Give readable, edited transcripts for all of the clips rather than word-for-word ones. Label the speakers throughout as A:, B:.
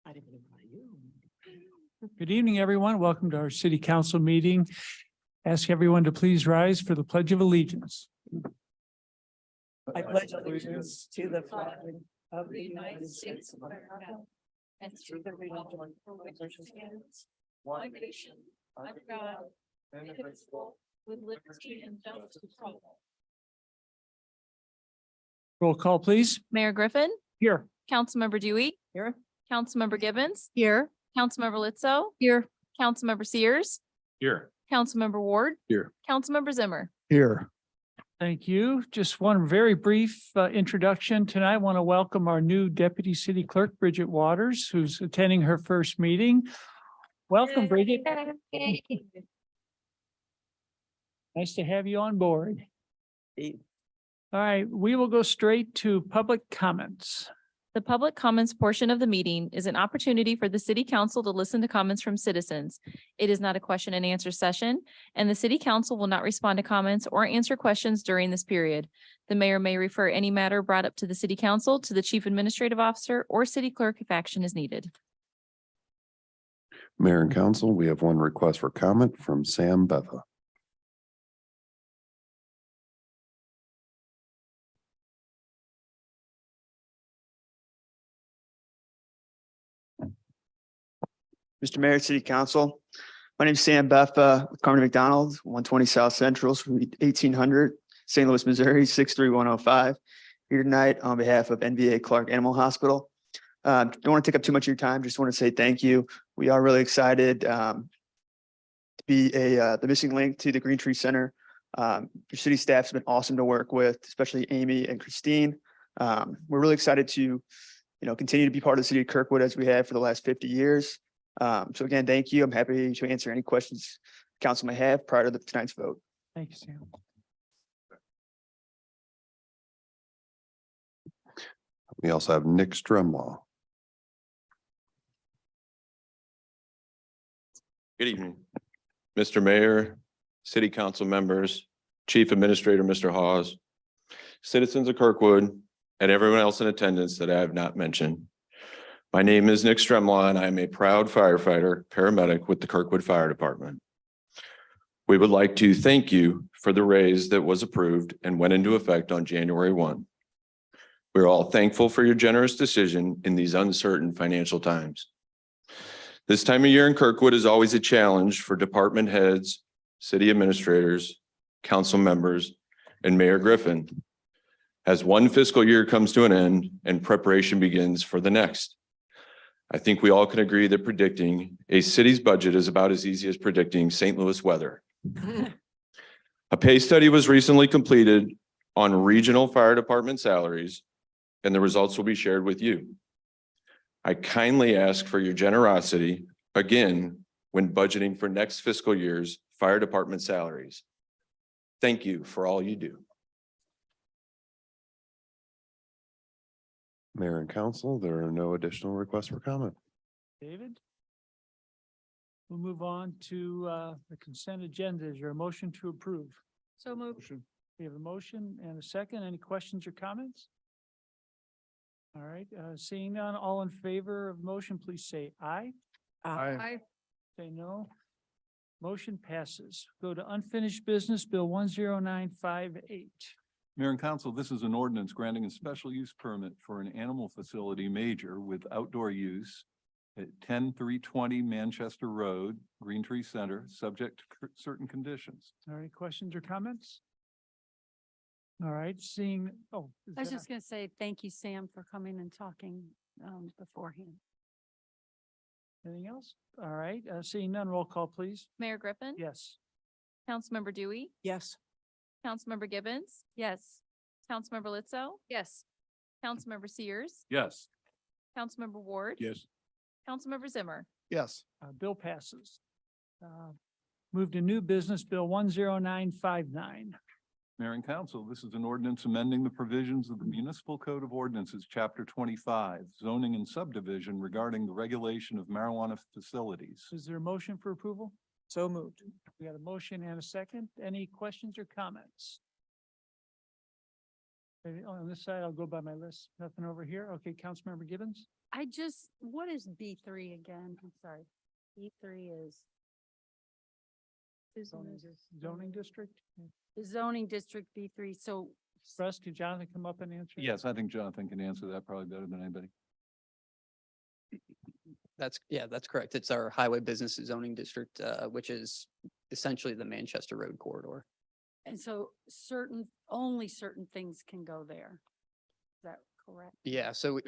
A: I didn't invite you.
B: Good evening, everyone. Welcome to our city council meeting. Ask everyone to please rise for the Pledge of Allegiance.
A: I pledge allegiance to the flag of the United States of America and to the republic for which it stands, one nation, under God, indivisible, with liberty and justice for all.
B: Roll call, please.
C: Mayor Griffin,
B: Here.
C: Councilmember Dewey,
A: Here.
C: Councilmember Gibbons,
A: Here.
C: Councilmember Litzo. Here. Councilmember Sears,
B: Here.
C: Councilmember Ward.
B: Here.
C: Councilmember Zimmer.
B: Here. Thank you. Just one very brief introduction. Tonight, I want to welcome our new Deputy City Clerk, Bridget Waters, who's attending her first meeting. Welcome, Bridget. Nice to have you on board. All right, we will go straight to public comments.
C: The public comments portion of the meeting is an opportunity for the city council to listen to comments from citizens. It is not a question and answer session, and the city council will not respond to comments or answer questions during this period. The mayor may refer any matter brought up to the city council to the chief administrative officer or city clerk if action is needed.
D: Mayor and council, we have one request for comment from Sam Beffa.
E: Mr. Mayor, City Council. My name is Sam Beffa with Carmen McDonald, 120 South Central, Suite 1800, St. Louis, Missouri, 63105. Here tonight on behalf of NVA Clark Animal Hospital. Don't want to take up too much of your time. Just want to say thank you. We are really excited to be the missing link to the Green Tree Center. Your city staff's been awesome to work with, especially Amy and Christine. We're really excited to, continue to be part of the city of Kirkwood as we have for the last 50 years. So again, thank you. I'm happy to answer any questions council may have prior to tonight's vote.
B: Thank you, Sam.
D: We also have Nick Stremlaw.
F: Good evening, Mr. Mayor, City Council members, Chief Administrator, Mr. Hawes, citizens of Kirkwood, and everyone else in attendance that I have not mentioned. My name is Nick Stremlaw, and I am a proud firefighter, paramedic with the Kirkwood Fire Department. We would like to thank you for the raise that was approved and went into effect on January 1. We're all thankful for your generous decision in these uncertain financial times. This time of year in Kirkwood is always a challenge for department heads, city administrators, council members, and Mayor Griffin, as one fiscal year comes to an end and preparation begins for the next. I think we all can agree that predicting a city's budget is about as easy as predicting St. Louis weather. A pay study was recently completed on regional fire department salaries, and the results will be shared with you. I kindly ask for your generosity again when budgeting for next fiscal year's fire department salaries. Thank you for all you do.
D: Mayor and council, there are no additional requests for comment.
B: David? We'll move on to the consent agenda. Is there a motion to approve?
C: So moved.
B: We have a motion and a second. Any questions or comments? All right, seeing none, all in favor of motion, please say aye.
C: Aye.
B: Say no. Motion passes. Go to unfinished business, Bill 10958.
G: Mayor and council, this is an ordinance granting a special use permit for an animal facility major with outdoor use at 10320 Manchester Road, Green Tree Center, subject to certain conditions.
B: All right, questions or comments? All right, seeing, oh.
H: I was just going to say, thank you, Sam, for coming and talking beforehand.
B: Anything else? All right, seeing none, roll call, please.
C: Mayor Griffin.
B: Yes.
C: Councilmember Dewey,
A: Yes.
C: Councilmember Gibbons. Yes. Councilmember Litzo. Yes. Councilmember Sears,
G: Yes.
C: Councilmember Ward.
G: Yes.
C: Councilmember Zimmer.
G: Yes.
B: Bill passes. Move to new business, Bill 10959.
G: Mayor and council, this is an ordinance amending the provisions of the Municipal Code of Ordinances, Chapter 25, zoning and subdivision regarding the regulation of marijuana facilities.
B: Is there a motion for approval?
A: So moved.
B: We got a motion and a second. Any questions or comments? On this side, I'll go by my list. Nothing over here. Okay, Councilmember Gibbons?
H: What is B3 again? I'm sorry. B3 is
B: Zoning district?
H: the zoning district B3. So
B: Russ, could Jonathan come up and answer?
G: Yes, I think Jonathan can answer that probably better than anybody.
I: That's correct. It's our highway business zoning district, which is essentially the Manchester Road corridor.
H: and so only certain things can go there. Is that correct?
I: Yeah, so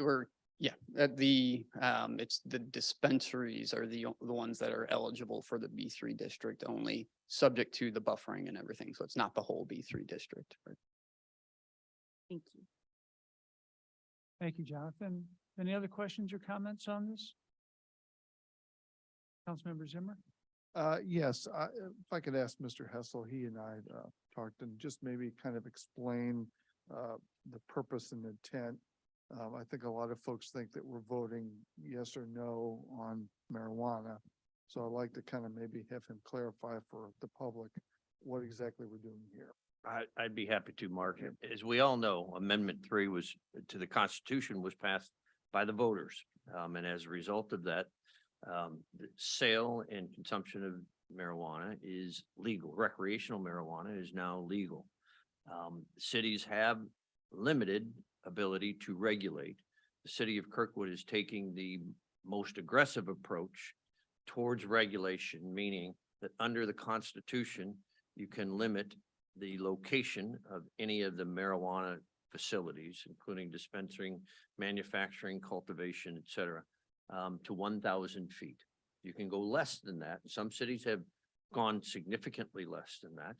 I: it's the dispensaries are the ones that are eligible for the B3 district only, subject to the buffering and everything. So it's not the whole B3 district.
H: Thank you.
B: Thank you, Jonathan. Any other questions or comments on this? Councilmember Zimmer?
J: Yes, if I could ask Mr. Hessel, he and I talked and just maybe kind of explain the purpose and intent. I think a lot of folks think that we're voting yes or no on marijuana. So I'd like to kind of maybe have him clarify for the public what exactly we're doing here.
K: I'd be happy to, Mark. As we all know, Amendment 3 to the Constitution was passed by the voters. And as a result of that, the sale and consumption of marijuana is legal. Recreational marijuana is now legal. Cities have limited ability to regulate. The city of Kirkwood is taking the most aggressive approach towards regulation, meaning that under the Constitution, you can limit the location of any of the marijuana facilities, including dispensing, manufacturing, cultivation, et cetera, to 1,000 feet. You can go less than that. Some cities have gone significantly less than that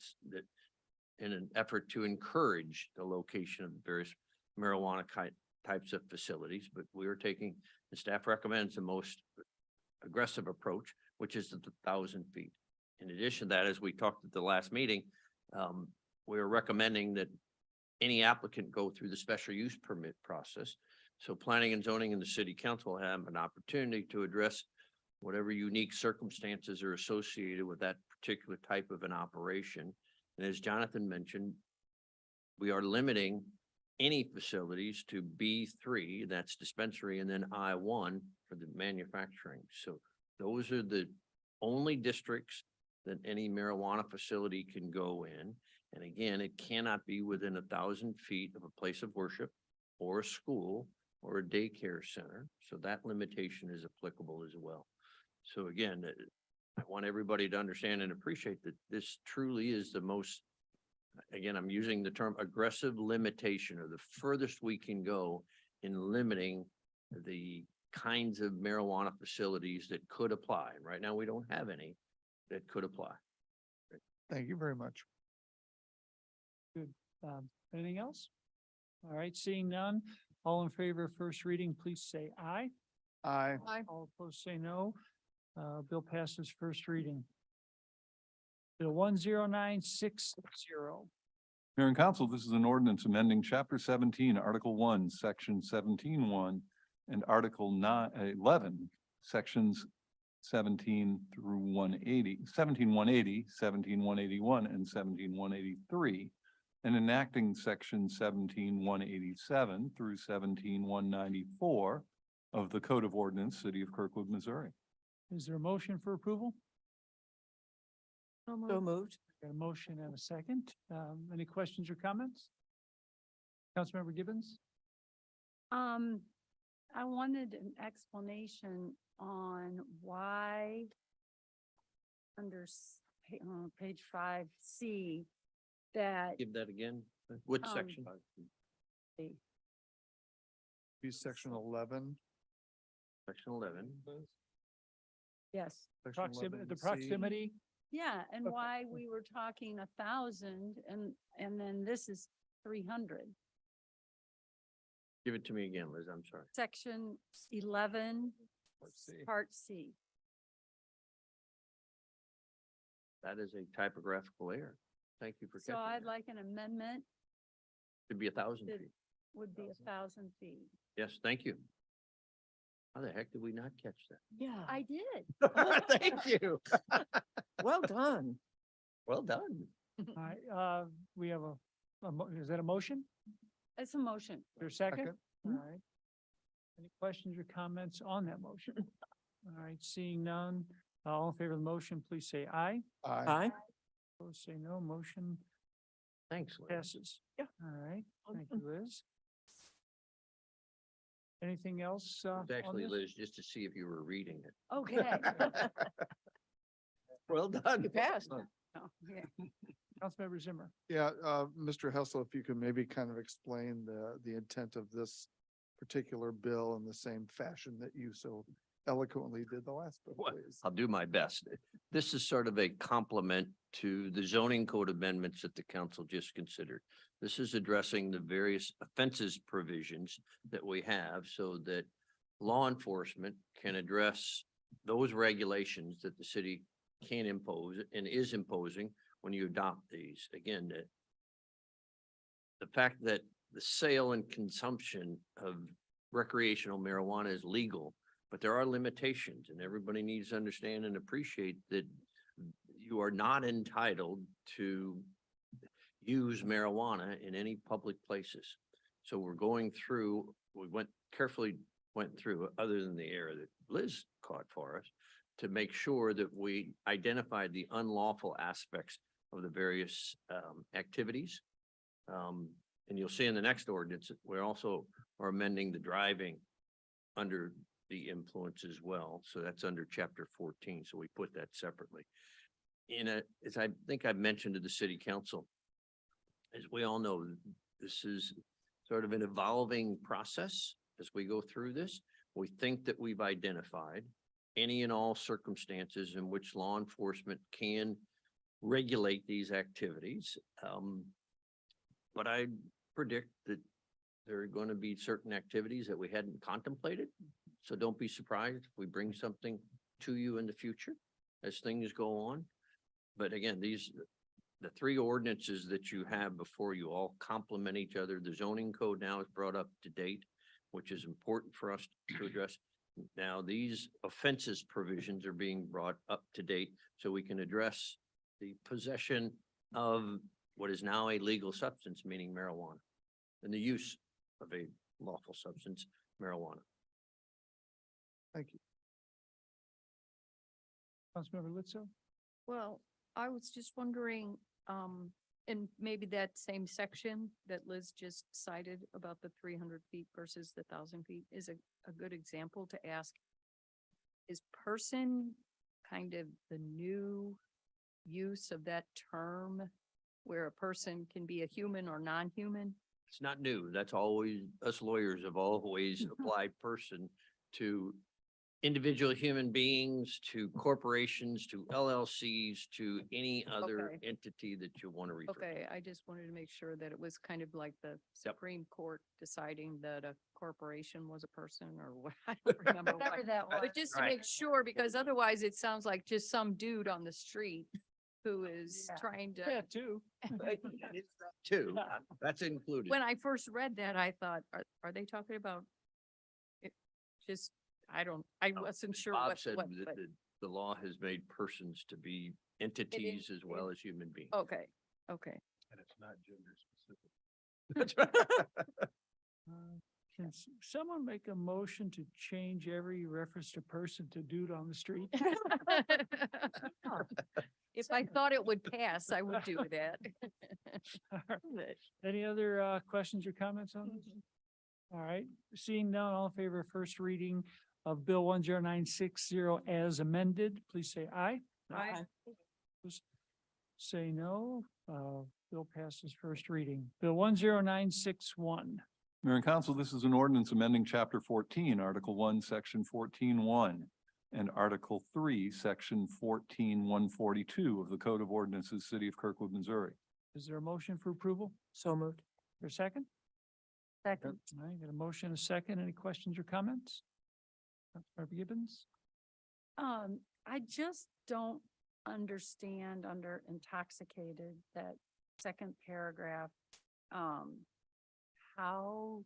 K: in an effort to encourage the location of various marijuana types of facilities, but we are taking, the staff recommends the most aggressive approach, which is the 1,000 feet. In addition to that, as we talked at the last meeting, we are recommending that any applicant go through the special use permit process. So planning and zoning and the city council have an opportunity to address whatever unique circumstances are associated with that particular type of an operation. And as Jonathan mentioned, we are limiting any facilities to B3, that's dispensary, and then I1 for the manufacturing. So those are the only districts that any marijuana facility can go in. And again, it cannot be within 1,000 feet of a place of worship or a school or a daycare center. So that limitation is applicable as well. So again, I want everybody to understand and appreciate that this truly is the most, again, I'm using the term aggressive limitation, or the furthest we can go in limiting the kinds of marijuana facilities that could apply. And right now, we don't have any that could apply.
J: Thank you very much.
B: Good. Anything else? All right, seeing none. All in favor of first reading, please say aye.
J: Aye.
B: All opposed, say no. Bill passes first reading. Bill 109660.
G: Mayor and Council, this is an ordinance amending Chapter 17, Article 1, Section 17-1, and Article 11, Sections 17 through 180, 17-180, 17-181, and 17-183, and enacting Section 17-187 through 17-194 of the Code of Ordinance, City of Kirkwood, Missouri.
B: Is there a motion for approval?
A: So moved.
B: Got a motion and a second. Any questions or comments? Councilmember Gibbons?
H: I wanted an explanation on why under page 5C that
K: Give that again. Which
H: Um,
K: section?
J: Be section 11.
K: Section 11.
H: yes.
J: Section
B: Proximity, the
J: 11C.
B: proximity.
H: Yeah, and
B: Okay.
H: why we were talking 1,000 and then this is 300.
K: Give it to me again, Liz. I'm sorry.
H: Section 11,
J: C.
H: part C.
K: That is a typographical error. Thank you for
H: So
K: catching
H: I'd
K: that.
H: like an amendment
K: Should be 1,000
H: that
K: feet.
H: would be 1,000 feet.
K: Yes, thank you. How the heck did we not catch that?
A: Yeah.
H: I did.
K: Thank you.
A: Well done.
K: Well done.
B: All right, we have is that a motion?
H: It's a motion.
B: Is there a second?
J: Second.
B: All right. Any questions or comments on that motion? All right, seeing none, all in favor of the motion, please say aye.
J: Aye.
B: Opposed, say no. Motion
K: Thanks, Liz.
B: passes. Yeah. All right, thank you, Liz. Anything else?
K: It's
B: on
K: actually,
B: this?
K: Liz, just to see if you were reading it.
H: Okay.
K: Well done.
A: You passed.
H: Oh, yeah.
B: Councilmember Zimmer.
J: Yeah, Mr. Hessel, if you could maybe kind of explain the intent of this particular bill in the same fashion that you so eloquently did the last bill,
K: Well,
J: please.
K: I'll do my best. This is sort of a complement to the zoning code amendments that the council just considered. This is addressing the various offenses provisions that we have so that law enforcement can address those regulations that the city can impose and is imposing when you adopt these. Again, the fact that the sale and consumption of recreational marijuana is legal, but there are limitations, and everybody needs to understand and appreciate that you are not entitled to use marijuana in any public places. So we're going through, carefully went through, other than the error that Liz caught for us, to make sure that we identified the unlawful aspects of the various activities. And you'll see in the next ordinance, we also are amending the driving under the influence as well. So that's under chapter 14. So we put that separately. As I think I've mentioned to the city council, as we all know, this is sort of an evolving process as we go through this. We think that we've identified any and all circumstances in which law enforcement can regulate these activities. But I predict that there are going to be certain activities that we hadn't contemplated. So don't be surprised if we bring something to you in the future as things go on. But again, the three ordinances that you have before you all complement each other. The zoning code now is brought up to date, which is important for us to address. Now, these offenses provisions are being brought up to date so we can address the possession of what is now a legal substance, meaning marijuana, and the use of a lawful substance, marijuana.
J: Thank you.
B: Councilmember Lutzo.
H: Well, I was just wondering, and maybe that same section that Liz just cited about the 300 feet versus the 1,000 feet is a good example to ask. Is person kind of the new use of that term where a person can be a human or non-human?
K: It's not new. That's always, us lawyers have always applied person to individual human beings, to corporations, to LLCs, to any other
H: Okay.
K: entity that you want to refer to.
H: Okay, I just wanted to make sure that it was kind of like the Supreme Court deciding that a corporation was a person or what, I don't remember what. But just to
K: Right.
H: make sure, because otherwise it sounds like just some dude on the street who is trying
B: Yeah,
H: to.
B: two.
K: Two, that's included.
H: When I first read that, I thought, are they talking about it? Just, I wasn't sure
K: Bob
H: what,
K: said
H: what,
K: that
H: but-
K: the law has made persons to be entities as well as human beings.
H: okay, okay.
G: And it's not gender specific.
K: That's right.
B: Can someone make a motion to change every reference to person to dude on the street?
H: If I thought it would pass, I would do that.
B: Any other questions or comments on this? All right, seeing none, all in favor of first reading of Bill 10960 as amended, please say aye.
A: Aye.
B: Say no. Bill passes first reading. Bill 10961.
G: Mayor and Council, this is an ordinance amending Chapter 14, Article 1, Section 14-1, and Article 3, Section 14-142 of the Code of Ordinances, City of Kirkwood, Missouri.
B: Is there a motion for approval?
A: So moved.
B: For a second?
H: Second.
B: All right, got a motion, a second. Any questions or comments? Councilmember Gibbons?
H: I just don't understand under intoxicated, that second paragraph, how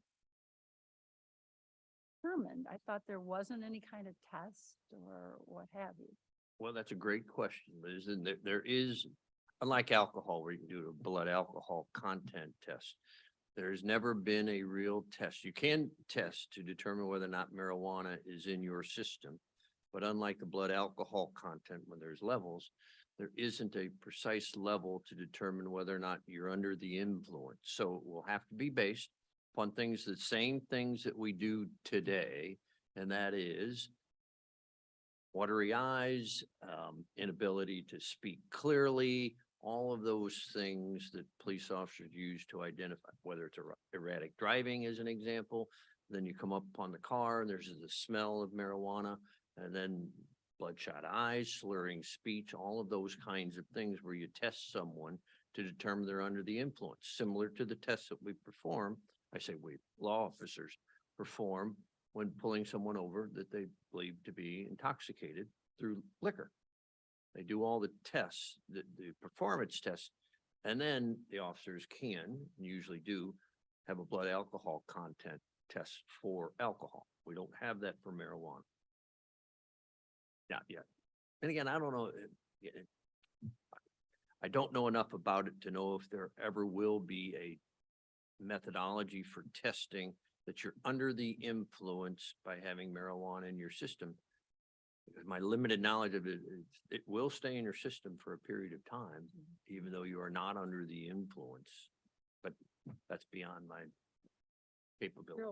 H: determined. I thought there wasn't any kind of test or what have you.
K: Well, that's a great question, Liz. And there is, unlike alcohol, where you can do a blood alcohol content test, There's never been a real test. You can test to determine whether or not marijuana is in your system. But unlike the blood alcohol content, when there's levels, there isn't a precise level to determine whether or not you're under the influence. So it will have to be based upon things, the same things that we do today. And that is watery eyes, inability to speak clearly, all of those things that police officers use to identify, whether it's erratic driving as an example. Then you come up upon the car and there's the smell of marijuana, and then bloodshot eyes, slurring speech, all of those kinds of things where you test someone to determine they're under the influence, similar to the tests that we perform. I say we, law officers perform when pulling someone over that they believe to be intoxicated through liquor. They do all the tests, the performance tests, and then the officers can, usually do, have a blood alcohol content test for alcohol. We don't have that for marijuana. Not yet. And again, I don't know. I don't know enough about it to know if there ever will be a methodology for testing that you're under the influence by having marijuana in your system. Because my limited knowledge of it, it will stay in your system for a period of time, even though you are not under the influence. But that's beyond my capabilities.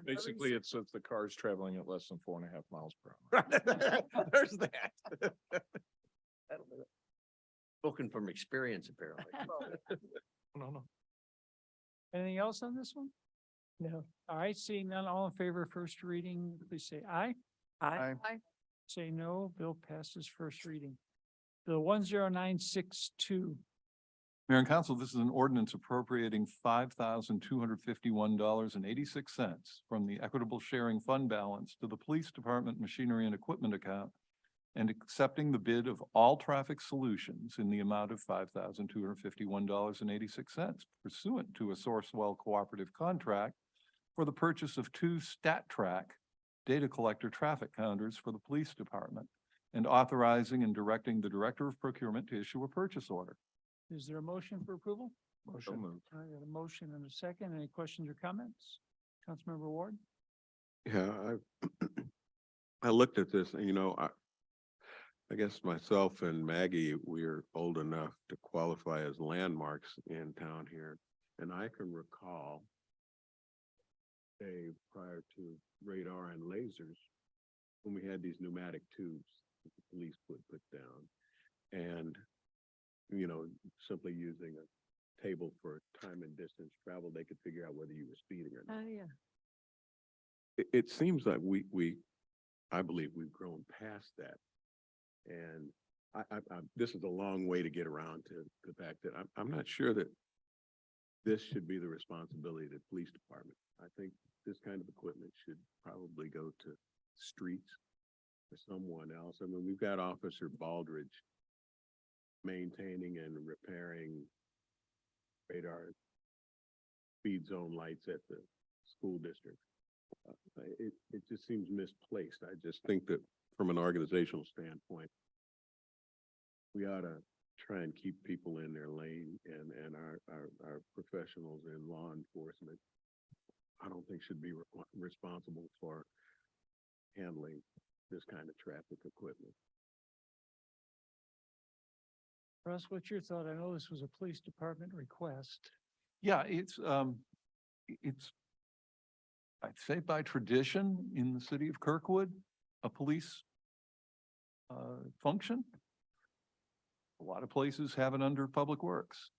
L: Basically, it's if the car's traveling at less than 4.5 miles per hour.
K: There's that. Spoken from experience, apparently.
L: No.
B: Anything else on this one? No. All right, seeing none, all in favor of first reading, please say aye.
A: Aye.
B: Say no, bill passes first reading. Bill 10962.
G: Mayor and Council, this is an ordinance appropriating $5,251.86 from the Equitable Sharing Fund balance to the Police Department Machinery and Equipment account and accepting the bid of All Traffic Solutions in the amount of $5,251.86 pursuant to a Sourcewell cooperative contract for the purchase of 2 StatTrack data collector traffic counters for the police department and authorizing and directing the Director of Procurement to issue a purchase order.
B: Is there a motion for approval?
L: Motion moved.
B: I got a motion and a second. Any questions or comments? Councilmember Ward?
D: Yeah, I looked at this and, I guess myself and Maggie, we're old enough to qualify as landmarks in town here. And I can recall prior to radar and lasers, when we had these pneumatic tubes that the police would put down. And, simply using a table for time and distance travel, they could figure out whether you were speeding or not.
A: Oh, yeah.
D: It seems like I believe we've grown past that. And this is a long way to get around to the fact that I'm not sure that this should be the responsibility of the police department. I think this kind of equipment should probably go to streets or someone else. I mean, we've got Officer Baldridge maintaining and repairing radar speed zone lights at the school district. It just seems misplaced. I just think that from an organizational standpoint, we ought to try and keep people in their lane, and our professionals in law enforcement, I don't think should be responsible for handling this kind of traffic equipment.
B: Russ, what's your thought? I know this was a police department request.
G: Yeah, it's I'd say by tradition in the city of Kirkwood, a police function. A lot of places have it under Public Works.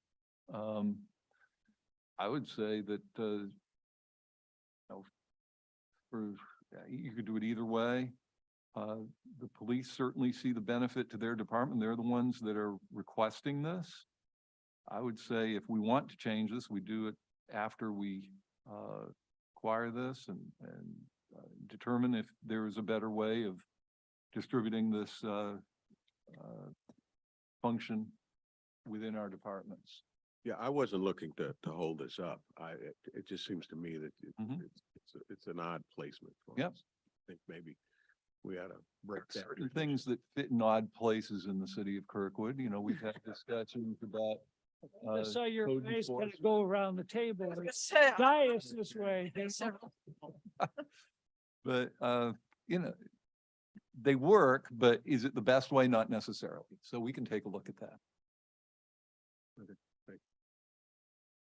G: I would say that, you could do it either way. The police certainly see the benefit to their department. They're the ones that are requesting this. I would say if we want to change this, we do it after we acquire this and determine if there is a better way of distributing this function within our departments.
D: Yeah, I wasn't looking to hold this up. It just seems to me that it's an odd placement for
G: Yep.
D: us. I think maybe we ought to break that.
G: Certain things that fit in odd places in the city of Kirkwood. We've had discussions about
B: I saw your
G: code
B: face kind of
G: enforcement.
B: go around the table.
A: Say,
B: Dais this way.
G: But, they work, but is it the best way? Not necessarily. So we can take a look at that.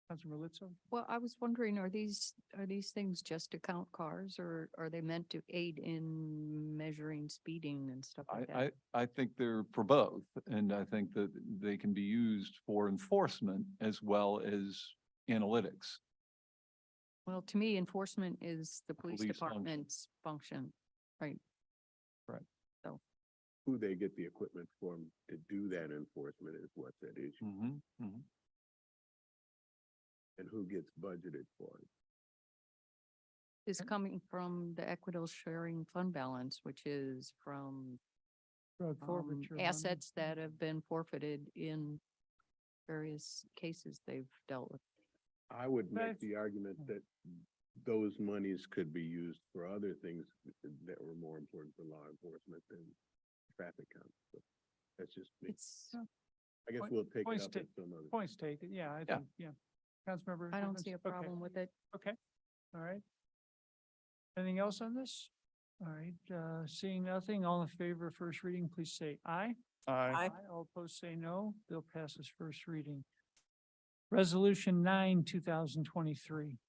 B: Councilor Litzo?
H: Well, I was wondering, are these things just to count cars or are they meant to aid in measuring speeding and stuff like that?
G: I think they're for both, and I think that they can be used for enforcement as well as analytics.
H: Well, to me, enforcement is the police
G: Police function.
H: department's function, right?
D: Who they get the equipment from to do that enforcement is what's at issue, and who gets budgeted for it.
H: Is coming from the Equitable Sharing Fund Balance, which is from
B: Drug forfeiture. money.
H: assets that have been forfeited in various cases they've dealt with.
D: I would
B: Right.
D: make the argument that those monies could be used for other things that were more important for law enforcement than traffic counts. But that's just me.
H: It's,
D: I guess
B: point-
D: we'll take it
B: points
D: up
B: ta-
D: at some other.
B: Points taken, yeah, I
G: Yeah.
B: think, yeah. Councilmember.
H: I don't
B: Gibbons?
H: see a
B: Okay.
H: problem with it.
B: Okay, all right. Anything else on this? All right, seeing nothing, all in favor of first reading, please say aye.
J: Aye.
B: All opposed say no. Bill passes first reading. Resolution 9, 2023.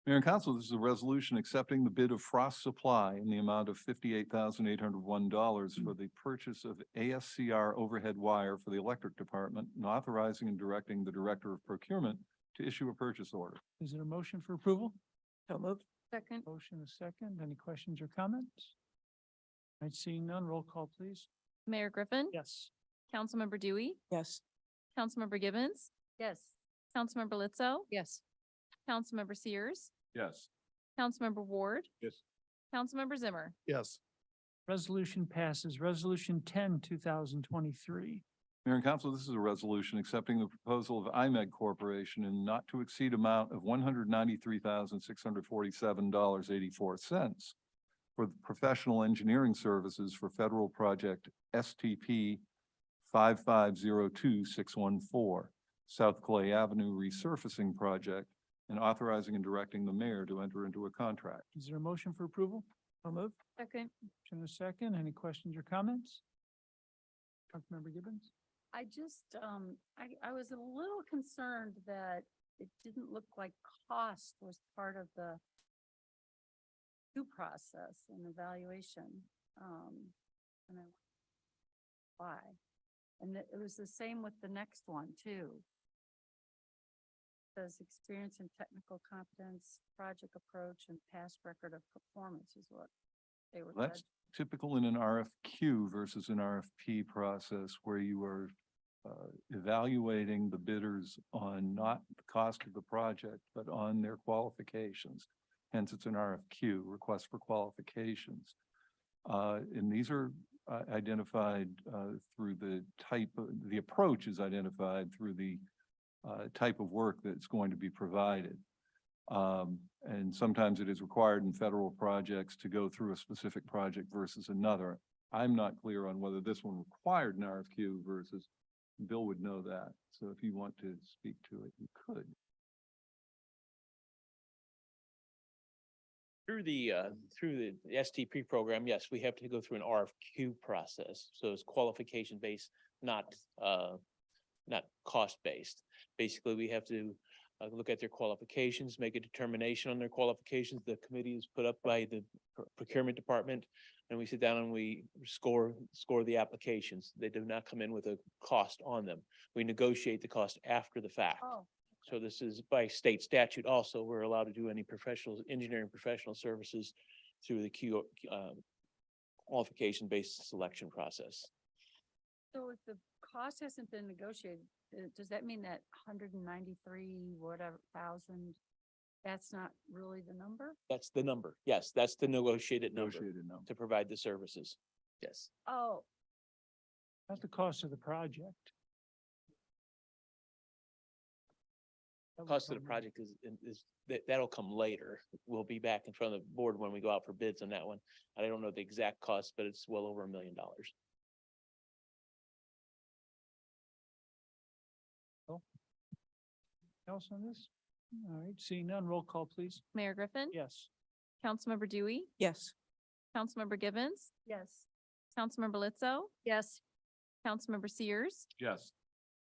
G: Mayor and Council, this is a resolution accepting the bid of Frost Supply in the amount of $58,801 for the purchase of ASCR overhead wire for the electric department and authorizing and directing the Director of Procurement to issue a purchase order.
B: Is it a motion for approval?
A: So moved.
H: Second,
B: Motion is second. Any questions or comments? All right, seeing none, roll call, please.
C: Mayor Griffin.
B: Yes.
C: Councilmember Dewey,
A: Yes.
C: Councilmember Gibbons,
H: yes.
C: Councilmember Litzo,
H: Yes.
C: Councilmember Sears,
G: Yes.
C: Councilmember Ward,
D: Yes.
C: Councilmember Zimmer.
J: Yes.
B: Resolution passes. Resolution 10, 2023.
G: Mayor and Council, this is a resolution accepting the proposal of IMEG Corporation in not to exceed amount of $193,647.84 for the professional engineering services for federal project STP 5502614, South Clay Avenue resurfacing project, and authorizing and directing the mayor to enter into a contract.
B: Is there a motion for approval?
A: So moved.
H: Second,
B: Motion is second. Any questions or comments? Councilmember Gibbons?
H: I just, I was a little concerned that it didn't look like cost was part of the due process and evaluation. And I, why? And it was the same with the next one too. Says experience and technical competence, project approach, and past record of performance is what they were.
G: That's
H: judged.
G: typical in an RFQ versus an RFP process where you are evaluating the bidders on not the cost of the project, but on their qualifications. Hence, it's an RFQ, request for qualifications. And these are identified through the type of, the approach is identified through the type of work that's going to be provided. And sometimes it is required in federal projects to go through a specific project versus another. I'm not clear on whether this one required an RFQ versus, Bill would know that. So if you want to speak to it, you could.
M: Through the STP program, yes, we have to go through an RFQ process. So it's qualification based, not cost based. Basically, we have to look at their qualifications, make a determination on their qualifications. The committee is put up by the procurement department, and we sit down and we score the applications. They do not come in with a cost on them. We negotiate the cost after the fact.
H: Oh,
M: So this is by state statute also, we're allowed to do any engineering professional services through the qualification-based selection process.
H: so if the cost hasn't been negotiated, does that mean that 193, whatever, thousand, that's not really the number?
M: That's the number. Yes, that's the negotiated number
G: Negotiated number.
M: to provide the services. Yes.
H: Oh,
B: Not the cost of the project.
M: Cost of the project that'll come later. We'll be back in front of the board when we go out for bids on that one. I don't know the exact cost, but it's well over $1 million.
B: Else on this? All right, seeing none, roll call, please.
C: Mayor Griffin.
B: Yes.
C: Councilmember Dewey,
A: Yes.
C: Councilmember Gibbons,
H: Yes.
C: Councilmember Lizzo,
H: Yes.
C: Councilmember Sears,
L: Yes.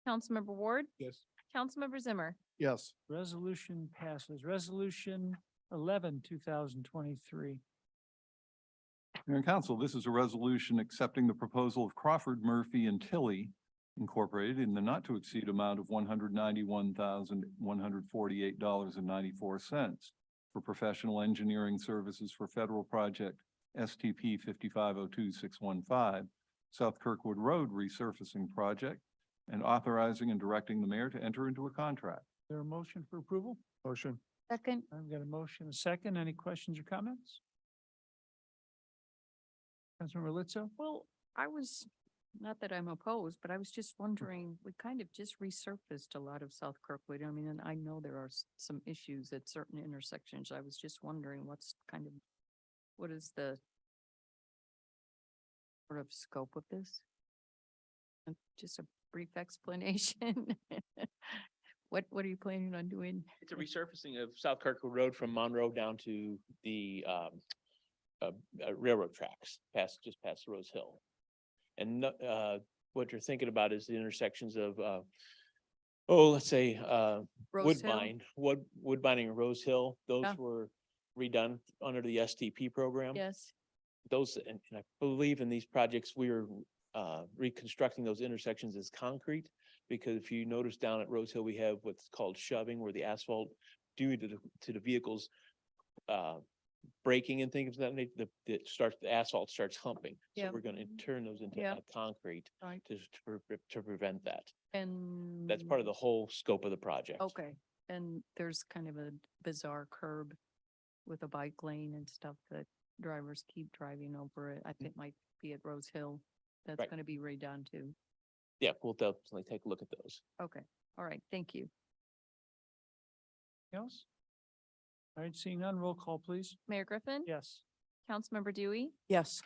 C: Councilmember Ward,
L: Yes.
C: Councilmember Zimmer.
J: Yes.
B: Resolution passes. Resolution 11, 2023.
G: Mayor and Council, this is a resolution accepting the proposal of Crawford, Murphy and Tilly Incorporated in the not to exceed amount of $191,148.94 for professional engineering services for federal project STP 5502615, South Kirkwood Road resurfacing project, and authorizing and directing the mayor to enter into a contract.
B: Is there a motion for approval?
J: Motion.
H: Second.
B: I've got a motion, a second. Any questions or comments? Councilmember Lizzo?
H: Well, I was, not that I'm opposed, but I was just wondering, we kind of just resurfaced a lot of South Kirkwood. I mean, and I know there are some issues at certain intersections. I was just wondering what is the sort of scope of this? Just a brief explanation. What are you planning on doing?
M: It's a resurfacing of South Kirkwood Road from Monroe down to the railroad tracks, just past Rose Hill. And what you're thinking about is the intersections of let's say
H: Rose Hill?
M: Woodbine and Rose Hill. Those
H: Yeah.
M: were redone under the STP program.
H: Yes.
M: Those, and I believe in these projects, we are reconstructing those intersections as concrete. Because if you notice down at Rose Hill, we have what's called shoving, where the asphalt due to the vehicles braking and things of that nature, the asphalt starts humping. So
H: Yep.
M: we're gonna turn those into
H: Yep.
M: concrete
H: Right.
M: to prevent that.
H: And.
M: That's part of the whole scope of the project.
H: Okay, and there's kind of a bizarre curb with a bike lane and stuff that drivers keep driving over it. I think might be at Rose Hill. That's
M: Right.
H: gonna be redone too.
M: Yeah, we'll definitely take a look at those.
H: Okay, all right, thank you.
B: Else? All right, seeing none, roll call, please.
C: Mayor Griffin.
B: Yes.
C: Councilmember Dewey,
A: Yes.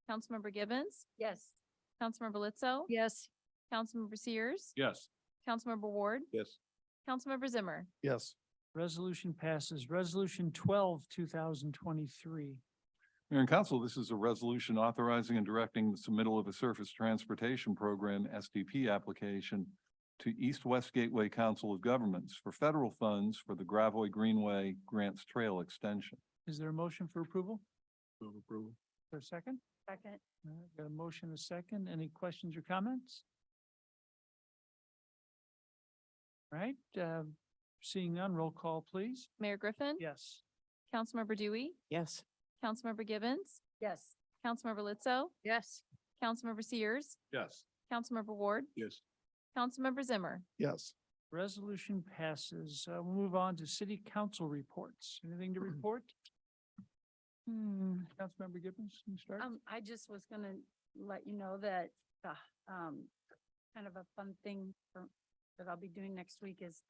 C: Councilmember Gibbons,
H: Yes.
C: Councilmember Lizzo,
H: Yes.
C: Councilmember Sears,
L: Yes.
C: Councilmember Ward,
D: Yes.
C: Councilmember Zimmer.
J: Yes.
B: Resolution passes. Resolution 12, 2023.
G: Mayor and Council, this is a resolution authorizing and directing the submittal of a surface transportation program STP application to East West Gateway Council of Governments for federal funds for the Gravoy Greenway Grants Trail extension.
B: Is there a motion for approval?
D: Move approval.
B: For a second?
H: Second.
B: All right, got a motion, a second. Any questions or comments? All right, seeing none, roll call, please.
C: Mayor Griffin.
B: Yes.
C: Councilmember Dewey,
A: Yes.
C: Councilmember Gibbons,
H: Yes.
C: Councilmember Lizzo,
H: Yes.
C: Councilmember Sears,
L: Yes.
C: Councilmember Ward,
D: Yes.
C: Councilmember Zimmer.
J: Yes.
B: Resolution passes. We'll move on to city council reports. Anything to report? Councilmember Gibbons, can you start?
N: I just was gonna let you know that, kind of a fun thing that I'll be doing next week is,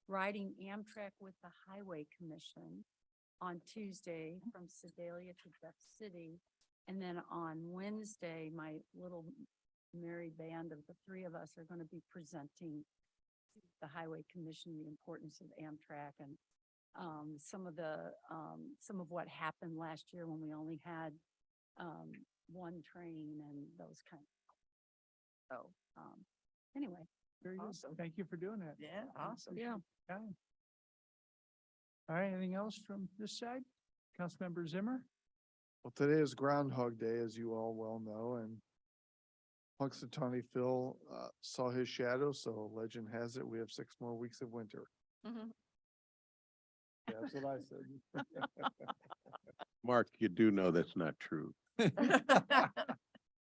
N: riding Amtrak with the Highway Commission on Tuesday from Sedalia to Jeff City. And then on Wednesday, my little merry band of the three of us are gonna be presenting to the Highway Commission the importance of Amtrak and some of what happened last year when we only had one train and those kind of. So, anyway,
B: Very good.
A: Awesome.
B: Thank you for doing that.
A: Yeah, awesome.
H: Yeah.
B: Okay. All right, anything else from this side? Councilmember Zimmer?
J: Well, today is Groundhog Day, as you all well know, and Punxsutawney Phil saw his shadow, so legend has it we have 6 more weeks of winter. That's what I said.
D: Mark, you do know that's not true.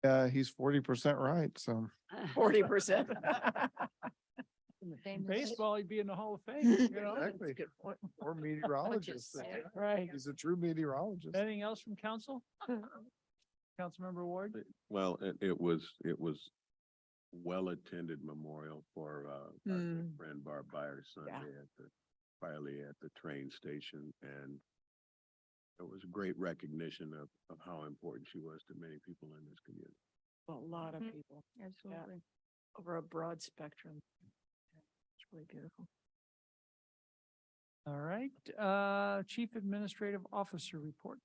J: Yeah, he's 40% right, so.
A: 40%.
B: In baseball, he'd be in the Hall of Fame, you know?
J: Exactly. Or meteorologist.
H: sad.
B: Right.
J: He's a true meteorologist.
B: Anything else from council? Councilmember Ward?
D: Well, it was well-attended memorial for our good friend Barb Byers Sunday Finally at the train station, and it was a great recognition of how important she was to many people in this community.
A: A lot of
H: Mhm.
A: people
H: Absolutely.
A: over a broad spectrum. It's really beautiful.
B: All right, Chief Administrative Officer report.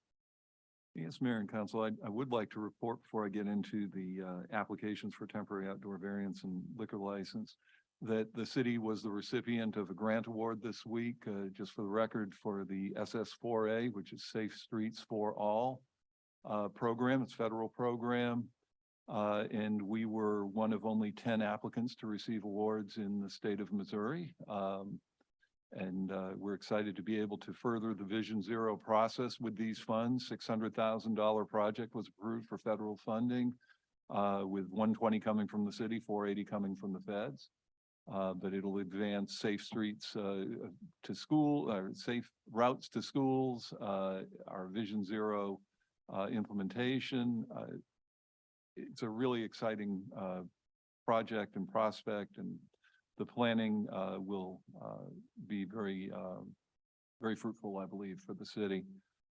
G: Yes, Mayor and Council, I would like to report before I get into the applications for temporary outdoor variance and liquor license that the city was the recipient of a grant award this week, just for the record, for the SS4A, which is Safe Streets for All program. It's a federal program. And we were one of only 10 applicants to receive awards in the state of Missouri. And we're excited to be able to further the Vision Zero process with these funds. $600,000 project was approved for federal funding, with 120 coming from the city, 480 coming from the feds. But it'll advance safe streets to school, safe routes to schools, our Vision Zero implementation. It's a really exciting project and prospect, and the planning will be very fruitful, I believe, for the city.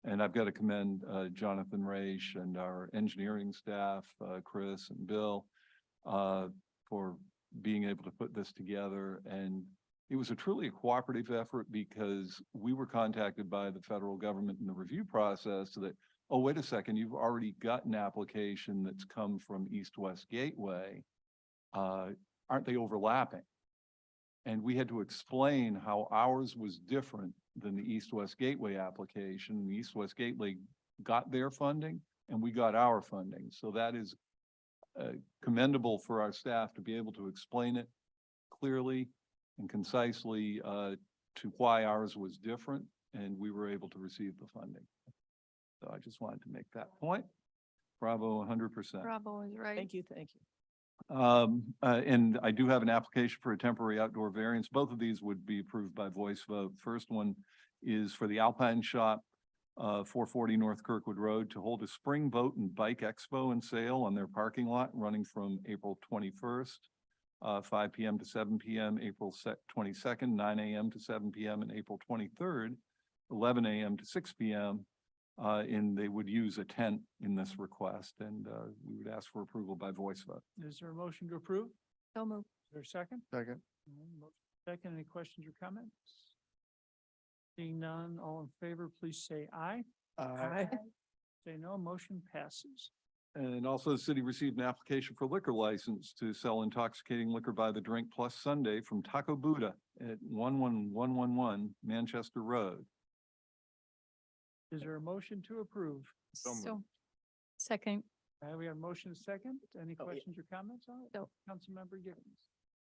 G: And I've got to commend Jonathan Raish and our engineering staff, Chris and Bill, for being able to put this together. And it was a truly cooperative effort because we were contacted by the federal government in the review process that, oh, wait a second, you've already got an application that's come from East-West Gateway. Aren't they overlapping? And we had to explain how ours was different than the East-West Gateway application. The East-West Gateway got their funding and we got our funding. So that is commendable for our staff to be able to explain it clearly and concisely to why ours was different, and we were able to receive the funding. So I just wanted to make that point. Bravo, 100%.
H: Bravo is right.
A: Thank you, thank you.
G: And I do have an application for a temporary outdoor variance. Both of these would be approved by voice vote. First one is for the Alpine Shop, 440 North Kirkwood Road, to hold a spring boat and bike expo and sale on their parking lot running from April 21st, 5 p.m. to 7 p.m., April 22nd, 9 a.m. to 7 p.m., and April 23rd, 11 a.m. to 6 p.m. And they would use a tent in this request, and we would ask for approval by voice vote.
B: Is there a motion to approve?
H: So moved.
B: Is there a second?
J: Second.
B: Second, any questions or comments? Seeing none, all in favor, please say aye.
A: Aye.
B: Say no, motion passes.
G: And also, the city received an application for liquor license to sell intoxicating liquor by the drink plus Sunday from Taco Buddha at 11111 Manchester Road.
B: Is there a motion to approve?
H: So, second.
B: We have motion second. Any
A: Oh, yeah.
B: questions or comments on it?
H: No.
B: Councilmember Givens.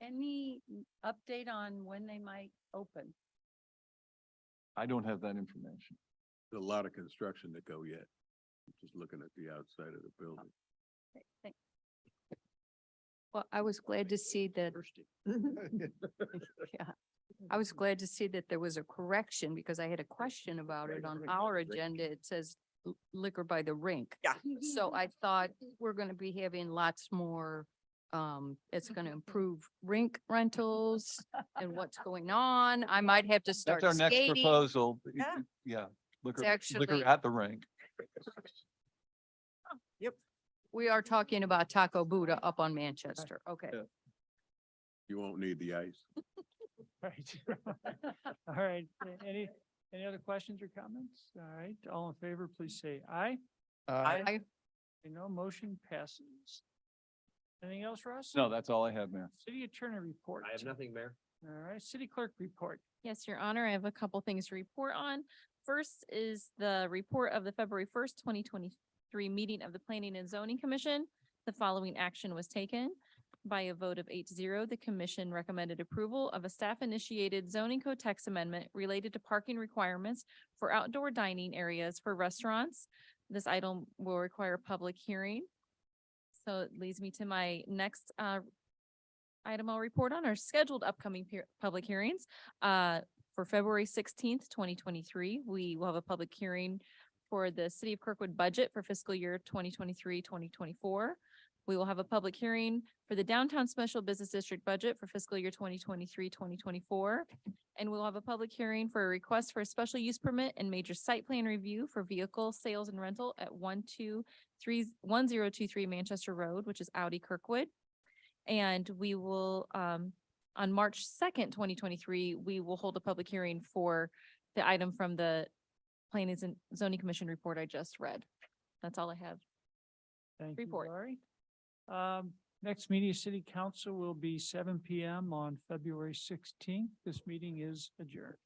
N: Any update on when they might open?
G: I don't have that information.
D: There's a lot of construction to go yet. Just looking at the outside of the building.
N: Okay, thank-
H: Well, I was glad to see that, yeah, I was glad to see that there was a correction because I had a question about it on our agenda. It says liquor by the rink.
A: Yeah.
H: So I thought we're gonna be having lots more, it's gonna improve rink rentals and what's going on. I might have to start
G: That's our next
H: skating.
G: proposal.
A: Yeah.
G: Yeah, liquor,
H: actually-
G: liquor at the rink.
H: We are talking about Taco Buddha up on Manchester. Okay.
G: Yeah.
D: You won't need the ice.
B: Right. All right, any other questions or comments? All right, all in favor, please say aye.
H: I,
B: No, motion passes. Anything else, Russ?
G: No, that's all I have, Mayor.
B: City Attorney report.
K: I have nothing, Mayor.
B: All right, City Clerk report.
C: Yes, Your Honor, I have a couple things to report on. First is the report of the February 1st, 2023 meeting of the Planning and Zoning Commission. The following action was taken. By a vote of 8-0, the commission recommended approval of a staff-initiated zoning code text amendment related to parking requirements for outdoor dining areas for restaurants. This item will require a public hearing. So it leads me to my next item I'll report on are scheduled upcoming public hearings. For February 16th, 2023, we will have a public hearing for the City of Kirkwood budget for fiscal year 2023-2024. We will have a public hearing for the Downtown Special Business District budget for fiscal year 2023-2024. And we'll have a public hearing for a request for a special use permit and major site plan review for vehicle sales and rental at 1023 Manchester Road, which is Audi Kirkwood. And we will On March 2nd, 2023, we will hold a public hearing for the item from the Planning and Zoning Commission report I just read. That's all I have.
B: Thank you,
C: Report.
B: Lori. Next meeting of City Council will be 7 PM on February 16th. This meeting is adjourned.